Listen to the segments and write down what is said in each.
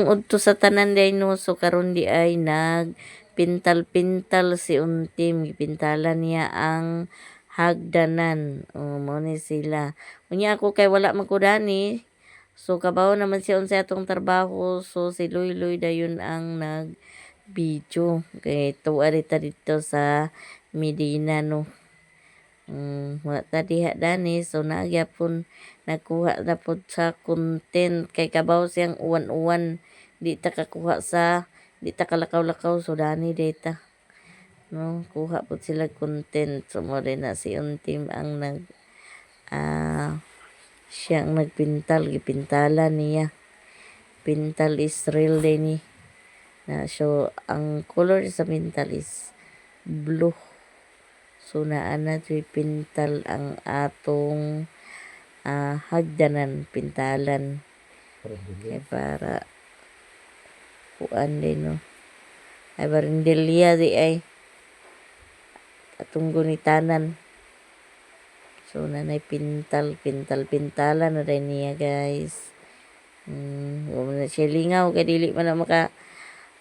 tungod to sa tanan day no, so karon di ay nagpintal-pintal si Untim, gipintalan niya ang hagdanan. Mo ni sila. Unya ako kay wala man ko dani. So kabaw naman siya unsa atong trabaho. So si Luy dayon ang nag-video. Kay tuwa dito sa Medina no. Wa ta diha dani so nagyapon nakuha na pod sa content kay kabaw siyang uwan-uwan di ta kakuha sa di ta kalakaw-lakaw so dani data no kuha pod sila content so mo rin na si Untim ang siyang nagpintal gipintalan niya pintal Israel din ni na so ang color sa pintal is blue. So naana pintal ang atong hagdanan, pintalan. Kaya para kuan din no. Ay barindilya di ay atong gunitanan. So nanay pintalan na rin niya guys. Siya lingaw kay dili man na maka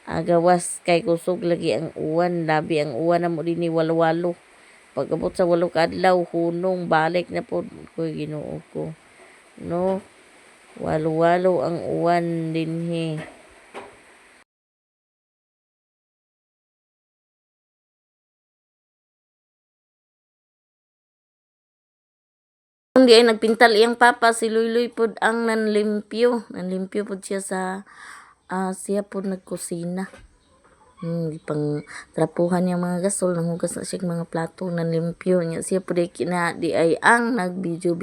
agawas kay kusog lagi ang uwan, labi ang uwan na mo din ni walo-walo. Pagabot sa 8 kadlaw, hunong, balik na po ko Ginoo ko. No, walo-walo ang uwan dinhi. Hindi ay nagpintal iyang papa, si Luy pod ang nanlimpyo. Nanlimpyo pod siya sa siya pod nagkusina. Pang trapuhan niya mga gasol nanghugas na siya mga plato nanlimpyo niya siya po di ay ang nag-video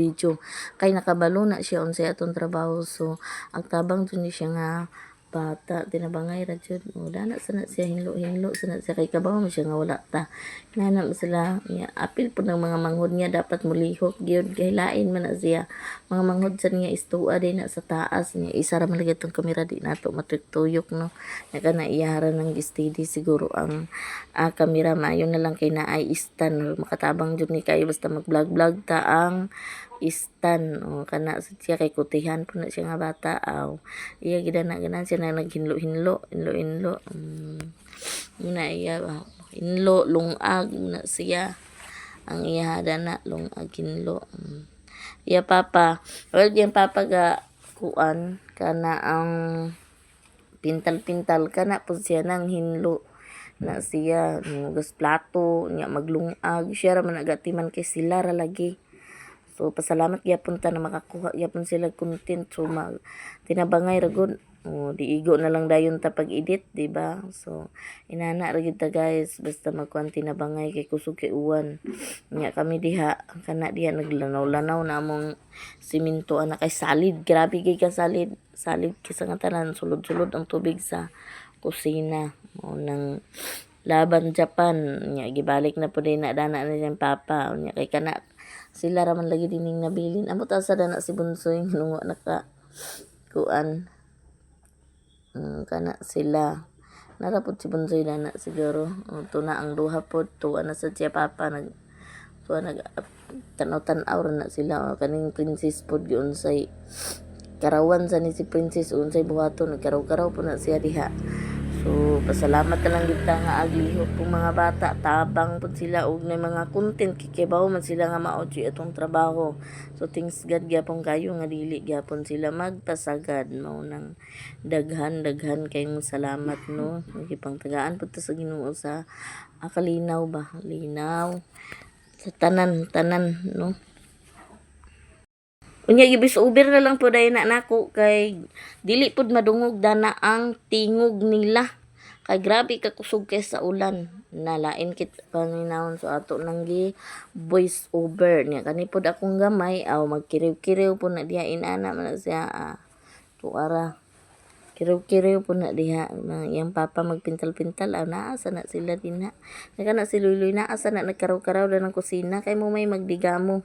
kay nakabalo na siya unsay atong trabaho so ang tabang dun ni siya nga bata tinabangay ra jud dana sana siya hinlo sana siya kay kabaw mo siya nga wala ta nana sila niya apil po ng mga manghod niya dapat mulihok gyud kay lain man na siya mga manghod sa niya istua din na sa taas niya isa ra man lagi tong kamera di nato matuyok no naka na iyahara ng steady siguro ang kamera maayo na lang kay naay stand makatabang jud ni kayo basta mag-vlog ta ang istan kana siya kay kutihan po na siya nga bata iya gidana siya na naghinlo muna iya hinlo lungag muna siya ang iya na lungag hinlo iya papa well yung papa ga kuan kana ang pintal kana po siya nang hinlo na siya gas plato nya maglungag siya ra man agatiman kay sila ra lagi. So pasalamat gyapon ta na makakuha gyapon sila content so tinabangay ra gud diigo na lang dayon ta pag-edit di ba so inana ra gid ta guys basta magkuan tinabangay kay kusog kay uwan nya kami diha kana diha naglanaw-lanaw na among simento ana kay salid grabe gay ka salid kisa nga tanan sulod-sulod ang tubig sa kusina nang laban Japan nya gibalik na pud na dana na niyang papa nya kay kana sila raman lagi dining nabilin amo ta sa dana si Bunsoy nungo naka kuan kana sila narapod si Bunsoy dana siguro tuna ang duha pod tuwa na sa siya papa nag tanaw-tanaw ra na sila kaning princess pod gyud unsay karawan sa ni si princess unsay buhaton nagkaraw-karaw po na siya diha. So pasalamat na lang kita nga aglihok pong mga bata tabang pud sila og na mga content kikibaw man sila nga maudyo atong trabaho. So thanks God gyapon kayo nga dili gyapon sila magpasagad mao nang daghan kay mo salamat no. Gipangtagaan pud ta sa Ginoo sa kalinaw ba linaw sa tanan no. Unya gibis uber na lang po dayon na nako kay dili pud madungog dana ang tingog nila. Kay grabe ka kusog kay sa ulan. Nalain kit paninawon so ato nang gi voice over niya kani pud akong gamay magkiriw-kiriw po na diha inana man siya tuara. Kiriw-kiriw po na diha yang papa magpintal-pintal naasa na sila dinha. Kana si Luy naasa na nagkaraw-karaw na ng kusina kay mo may magdigamo.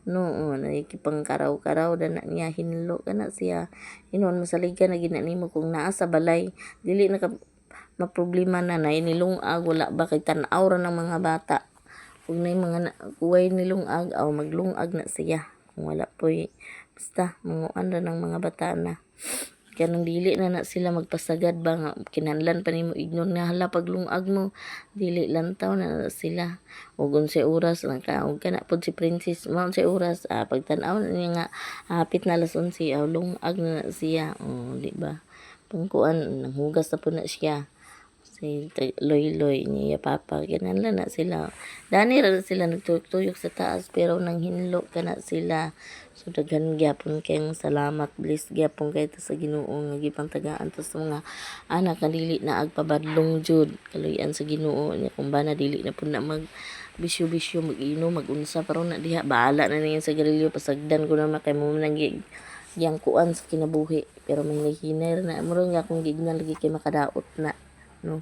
No, nakikipang karaw-karaw na niya hinlo kana siya inon masaligan na ginanimo kung naa sa balay dili na ka maproblema na inilungag wala ba kay tan-aw ra ng mga bata kung nay mga kuway nilungag maglungag na siya kung wala poy basta manguan ra ng mga bata na kanang dili na sila magpasagad ba nga kinahanglan pa nimo ignore na hala paglungag mo dili lantaw na sila ug unsay oras nakaog kana pod si Princess mao unsay oras pagtan-aw na niya nga hapit na alas 11 lungag na siya di ba pangkuan nanghugas na po na siya si Loy niya papa kinahanglan na sila dani ra na sila nagtuyok-tuyok sa taas pero nang hinlo kana sila so daghan gyapon kayong salamat bless gyapon kay ta sa Ginoo nga gipantagaan ta sa mga anak nga dili na agpabadlong jud kaluyan sa Ginoo niya kung bana dili na pud na mag bisyo-bisyo mag-inom mag-unsa pero na diha bahala na niya sa garilyo pasagdan ko na kay mo nang yang kuan sa kinabuhi pero may hinay na murong nga akong gignan lagi kay makadaot na no.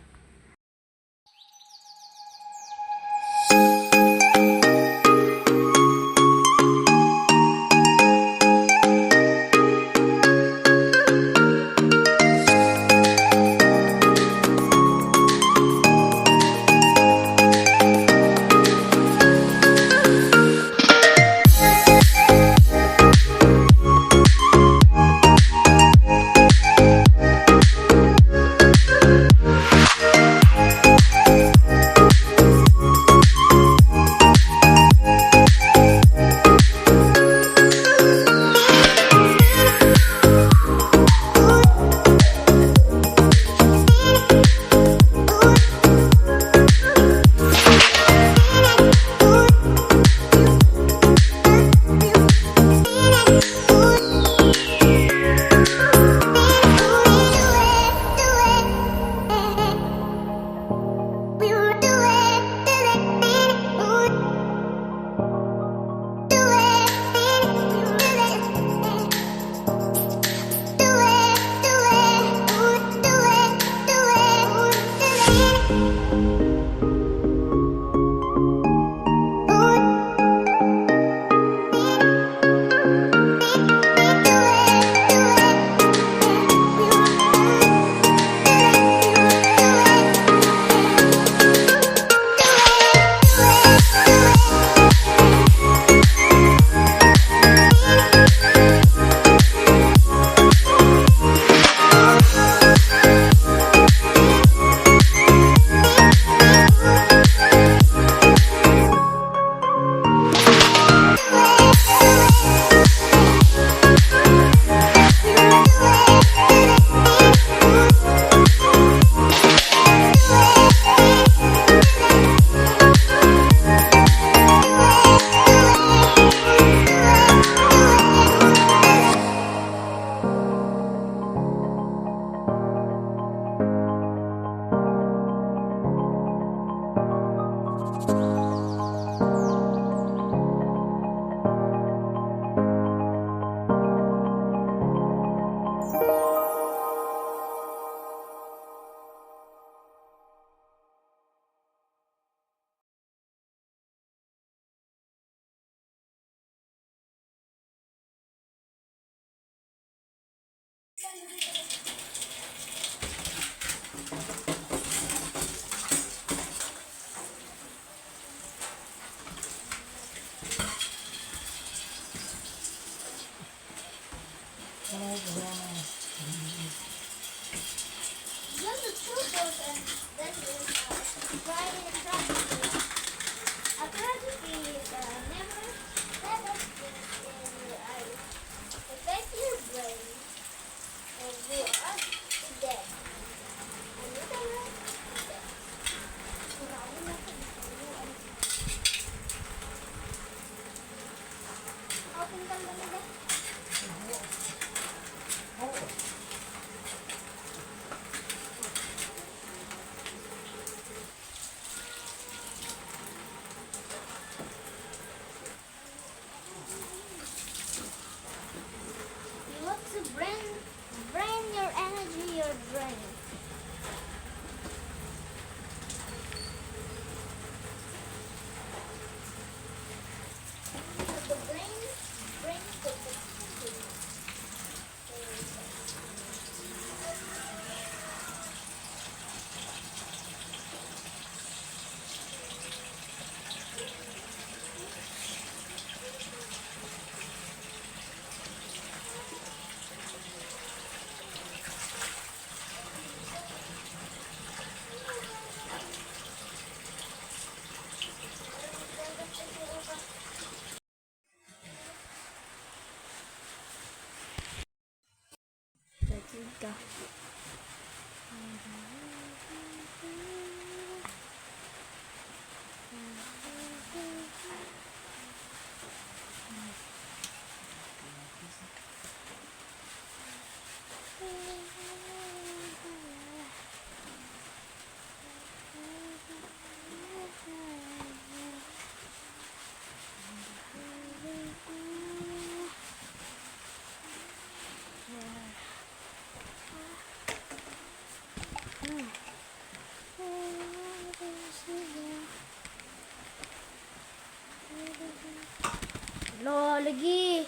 ka. Lo, lagi.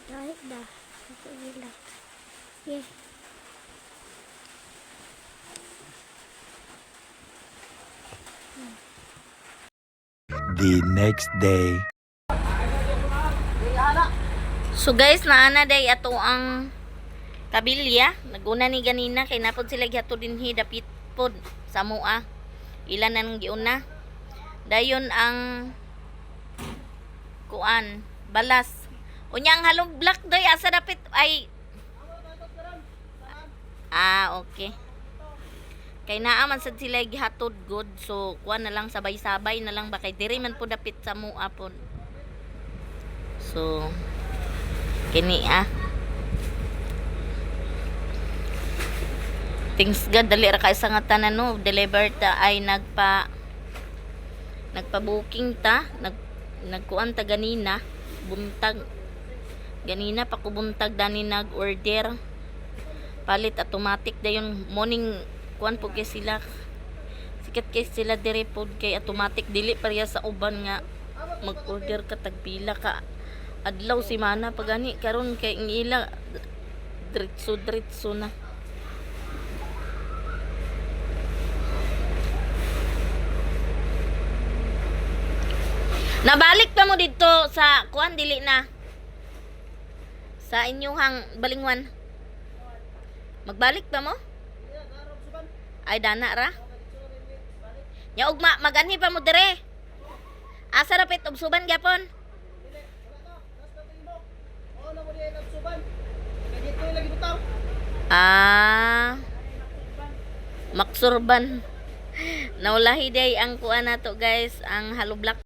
Kahit dah. Aku bilang. Yeah. The next day. So guys, naana day ato ang kabilya. Naguna ni ganina kay napod sila gihato dinhi dapit pod sa mua. Ilan nang giuna. Dayon ang kuan, balas. Unya ang halong black day asa dapit ay okay. Kay naa man sad sila gihatod good. So kuan na lang sabay-sabay na lang ba kay diri man po dapit sa mua pod. So kini thanks God dali ra kay sa nga tanan no deliver ta ay nagpa-booking ta nagkuan ta ganina buntag ganina pa ko buntag dani nag-order palit automatic dayon morning kuan po kay sila sikat kay sila dire pod kay automatic dili pareha sa uban nga mag-order ka tagpila ka adlaw si mana pagani karon kay ila diretso na. Nabalik pa mo dito sa kuan dili na sa inyong balingwan. Magbalik pa mo? Ay dana ra. Nya ugma maganhi pa mo dire. Asa rapit ubsuban gyapon? Maksurban. Naulahi day ang kuan nato guys, ang hollow block.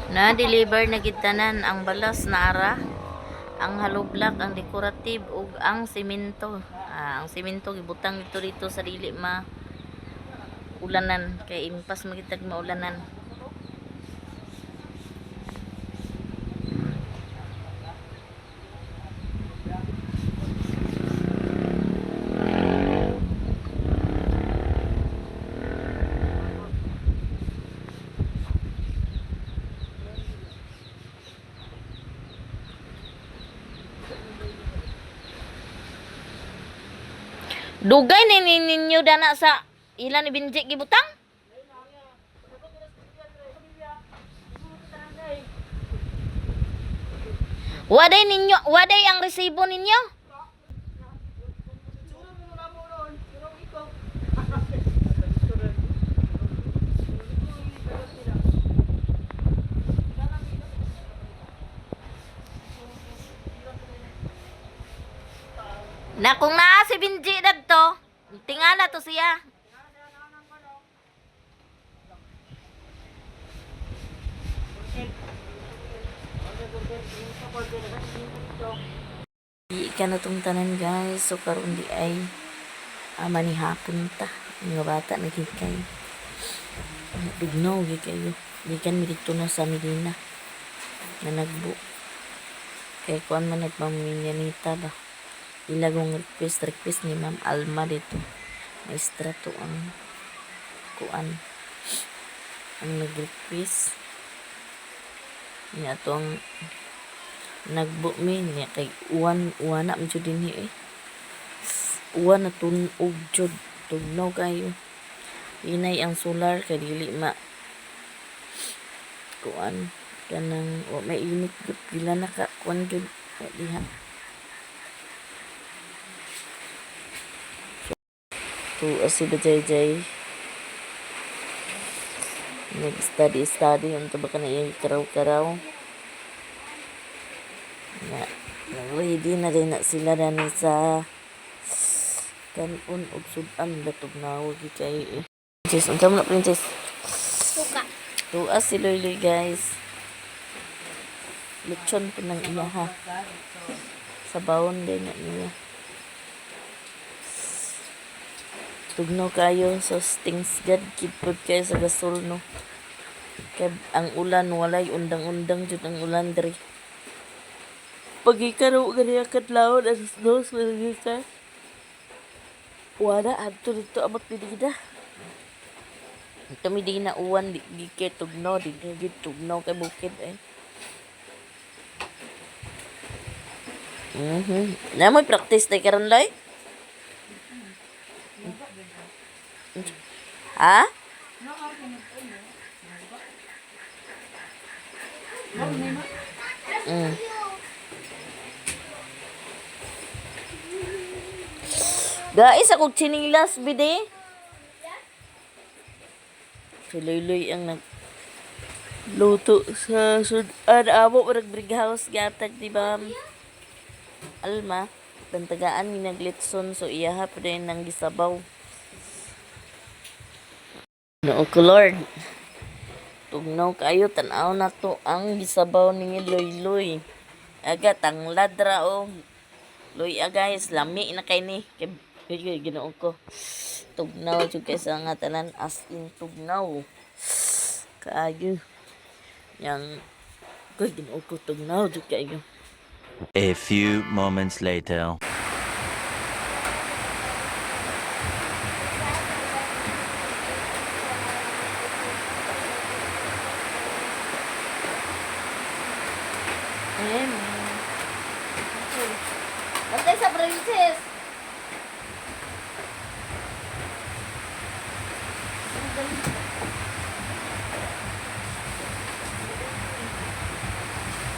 Na-deliver na gid tanan ang balas na ara, ang hollow block, ang decorative ug ang semento. Ang semento gibutang dito sa dili ma ulanan kay impas magitag maulanan. Dugay ni ninyo dana sa ilan ni Binji gibutang? Waday ang resibo ninyo? Na kung naa si Binji dagto, tingala to siya. Di ka na tong tanan guys, so karon di ay manihapon ta. Mga bata nagikay. Bignaw gi kayo. Gikan mi dito na sa Medina. Na nagbu. Kay kuan man nagpaminyanita ba. Ilagong request ni Ma'am Alma dito. Maestra to ang kuan. Ang nag-request. Niya to ang nagbu mi niya kay uwan na mo din eh. Uwan na tunog jud. Tugnaw kayo. Inay ang solar kay dili ma kuan kanang may init gud pila naka kuan jud diha. To si Bajay nag-study unto ba kana yung karaw-karaw na ready na rin na sila dani sa kanon og sudan latog nawag kay princess unsa man princess Suka. tuas si Loy guys lechon po ng iya ha sa bawon din na niya tugnaw kayo so stings gad kipod kayo sa gasol no kay ang ulan walay undang-undang jud ang ulan diri pagikaro gani kadlaw as dos ka wala adto dito abot dida ito mi di na uwan di kay tugnaw di gid tugnaw kay bukid na mo practice tay karon lay ha? Guys, akong chinilas bide. Si Loy ang nagluto sa sudan. Amo mo nag-brig house gatag, di ba? Alma, bantagaan ni naglitson so iyaha pa rin ng gisabaw. No, Lord. Tugnaw kayo, tanaw na to ang gisabaw ni Loy. Aga, tanglad ra o. Loy guys, lami na kay ni. Kaya ginoon ko. Tugnaw jud kay sa nga tanan as in tugnaw. Kayo. Yang koy ginoon ko tugnaw jud kayo. A few moments later. Bantay sa princess.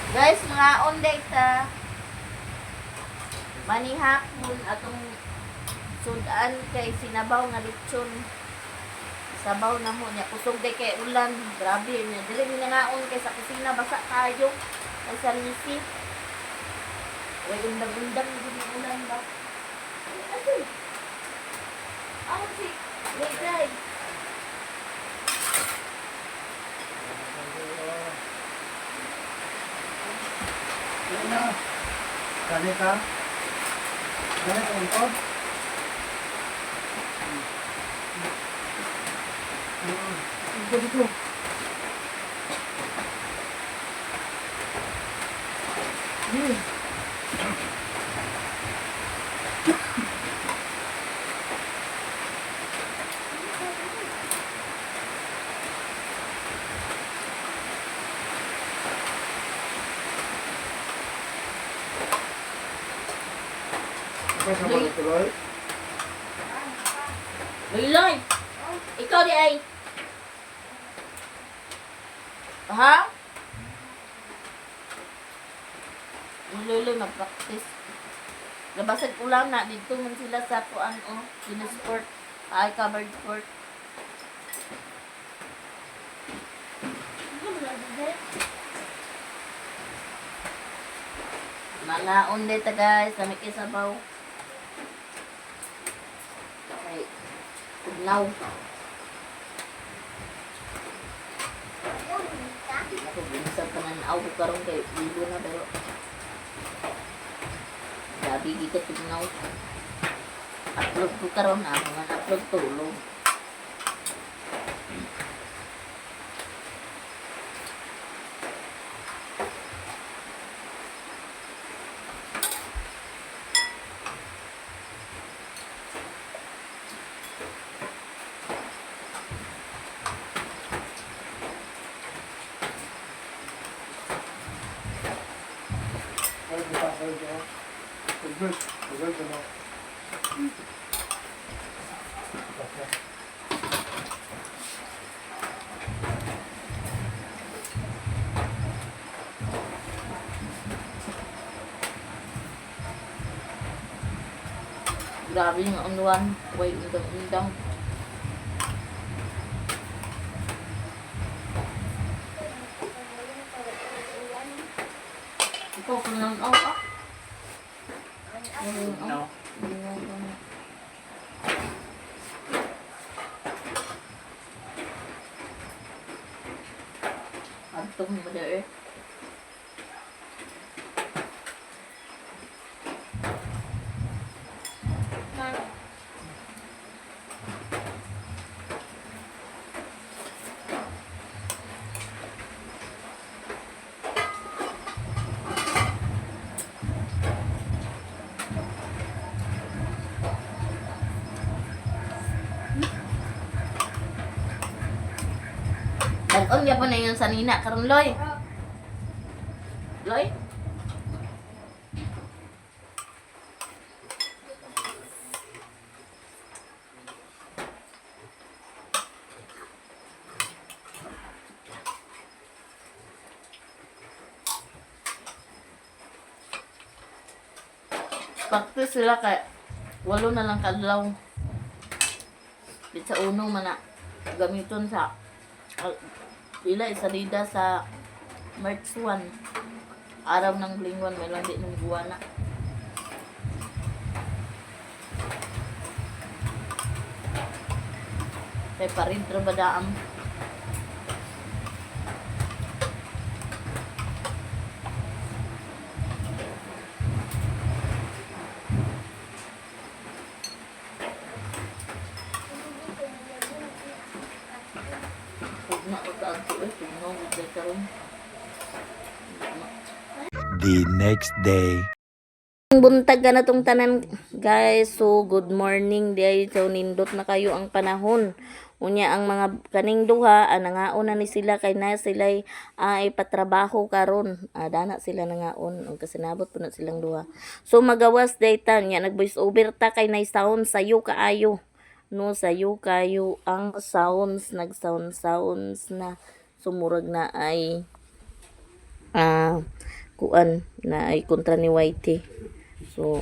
Guys, mga onday ta manihapon atong sudan kay sinabaw nga lechon. Sabaw na mo niya kusog day kay ulan. Grabe niya. Dili mi nangaon kay sa kusina basa kayo. Ay sa lisi. Way undang-undang din ulan ba? Ay. Ako si Legay. Gani ka? Gani ka untod? Dito dito. Apa sa mga tuloy? Loy! Ikaw di ay. Ha? Loy, mag-practice. Labasan ko lang na dito man sila sa kuan o sport. Ay covered court. Mga onde ta guys, kami kisabaw. Okay. Now. Ako binisang pananaw ko karon kay Ibo na pero sabi kita tignaw. Upload ko karon na mga upload tulong. Ay, di pa kayo dyan. Good. Good ka na. Grabe yung unuan. Way undang-undang. Ikaw kung nang ah. No. Antong mo dere. Nag-on niya pa na yun sa nina. Karon Loy. Loy? Practice sila kay walo na lang kadlaw. Di sa uno man na gamiton sa pila isalida sa March 1. Araw ng lingwan may landi ng buwana. Kay parid ra ba daam? Huwag na ko kaagto eh. Tingnan mo dyan karon. The next day. Buntag ka na tong tanan guys. So good morning day. So nindot na kayo ang panahon. Unya ang mga kaning duha nangaon na ni sila kay na sila ay patrabaho karon. Dana sila nangaon og kasinabot po na silang duha. So magawas dayta nya nag voice over ta kay nay sound sayo kaayo. No sayo kayo ang sounds nag sounds na sumurag na ay kuan na ay kontra ni YT. So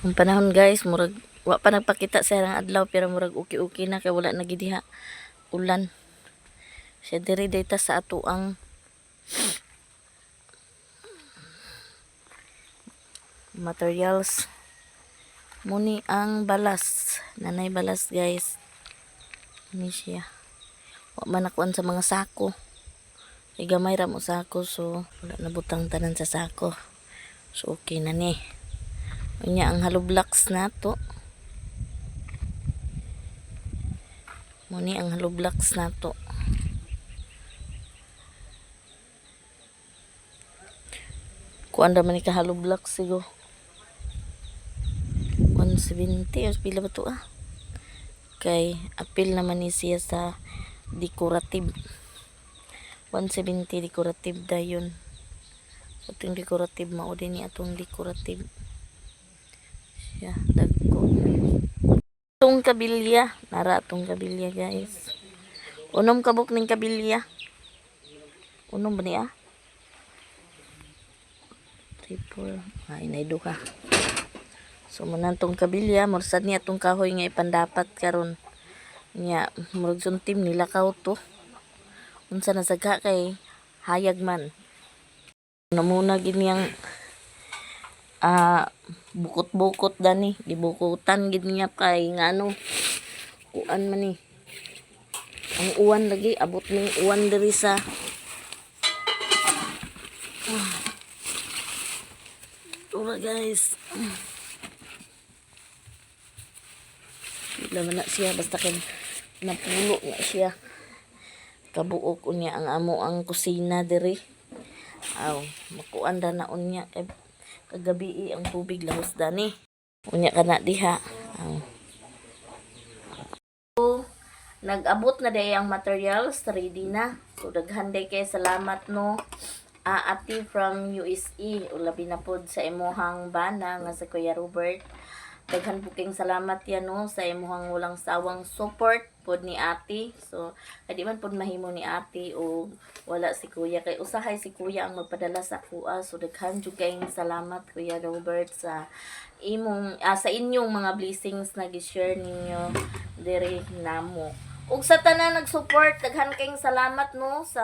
ang panahon guys murag wa pa nagpakita sa irang adlaw pero murag okay na kay wala na gid diha ulan. Siya diri data sa ato ang materials. Muni ang balas. Nanay balas guys. Ni siya. Wa man nakuan sa mga sako. Igamay ra mo sako so wala na butang tanan sa sako. So okay na ni. Unya ang hollow blocks na to. Muni ang hollow blocks na to. Kuan ra man ni ka hollow blocks sigo. 170 os pila ba to Kay apil naman ni siya sa decorative. 170 decorative dayon. So itong decorative mao din ni atong decorative. Siya dagko. Itong kabilya, nara atong kabilya guys. Unom kabuk ning kabilya. Unom ba niya? 3, 4. Ay, naiduha. So, manantong kabilya, morsad niya itong kahoy nga ipandapat karon niya, murag suntim nilakaw to. Unsa na sagha kay hayag man. Namuna ginyang bukot-bukot dani, gibukutan gid niya kay ngano kuan man ni. Ang uwan lagi, abot ning uwan diri sa Tura guys. Wala man na siya basta kay napulo na siya. Kabuok unya ang amo ang kusina diri. Aw, makuan ra na unya kay kagabi ang tubig lahos dani. Unya kana diha. Aw. So, nag-abot na day ang materials, ready na. So daghan day kay salamat no. Ati from USE, ulabi na pod sa imuhang bana nga sa Kuya Robert. Daghan buking salamat yan no sa imuhang walang sawang support pod ni ati. So, kadi man pod mahimo ni ati o wala si Kuya. Kay usahay si Kuya ang magpadala sa kuha. So, daghan jud kayong salamat Kuya Robert sa sa inyong mga blessings na gi-share ninyo diri namo. Ug sa tanan nag-support, daghan kayong salamat no sa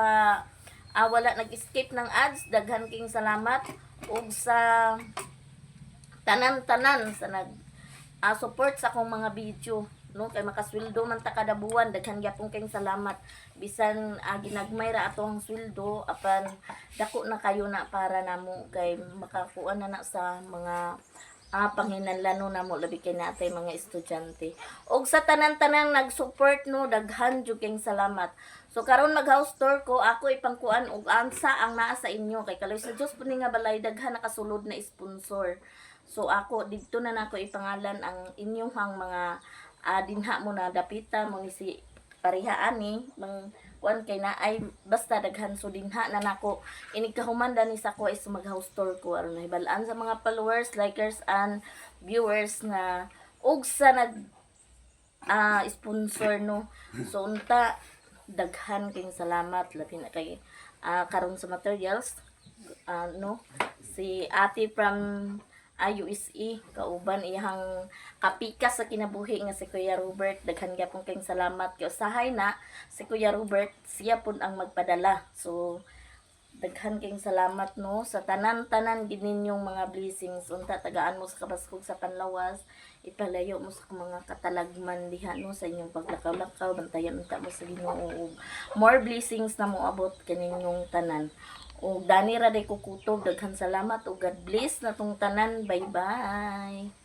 wala nag-escape ng ads, daghan king salamat ug sa tanan-tanan sa nag support sa akong mga video no kay makasweldo man ta kada buwan, daghan gyapon kayong salamat bisan ginagmay ra atong sweldo apan dako na kayo na para namo kay makakuha na sa mga panghinanlano namo labi kay natay mga estudyante ug sa tanan-tanan nag-support no daghan jud kayong salamat. So karon mag-house tour ko, ako ipangkuan og ansa ang naa sa inyo kay kaloy sa Dios pud nga balay daghan nakasulod na sponsor. So ako didto na nako ipangalan ang inyong mga dinha mo na dapita mo ni si pareha ani mang kuan kay na ay basta daghan so dinha na nako inig kahumanda ni sa ko is mag-house tour ko aron nahibalaan sa mga followers, likers and viewers na og sa nag sponsor no. So unta daghan kayong salamat labi na kay karon sa materials no si ate from USE kauban iyang kapikas sa kinabuhi nga si Kuya Robert daghan gyapon kayong salamat kay usahay na si Kuya Robert siya pud ang magpadala. So daghan kayong salamat no sa tanan-tanan gid ninyong mga blessings unta tagaan mo sa kabaskog sa Panlawas, ipalayo mo sa mga katalagman diha no sa inyong paglakaw-lakaw, bantayan unta mo sa Ginoo. More blessings na mo abot kaninyong tanan. O dani ra day kukutob, daghan salamat o God bless na tong tanan. Bye bye.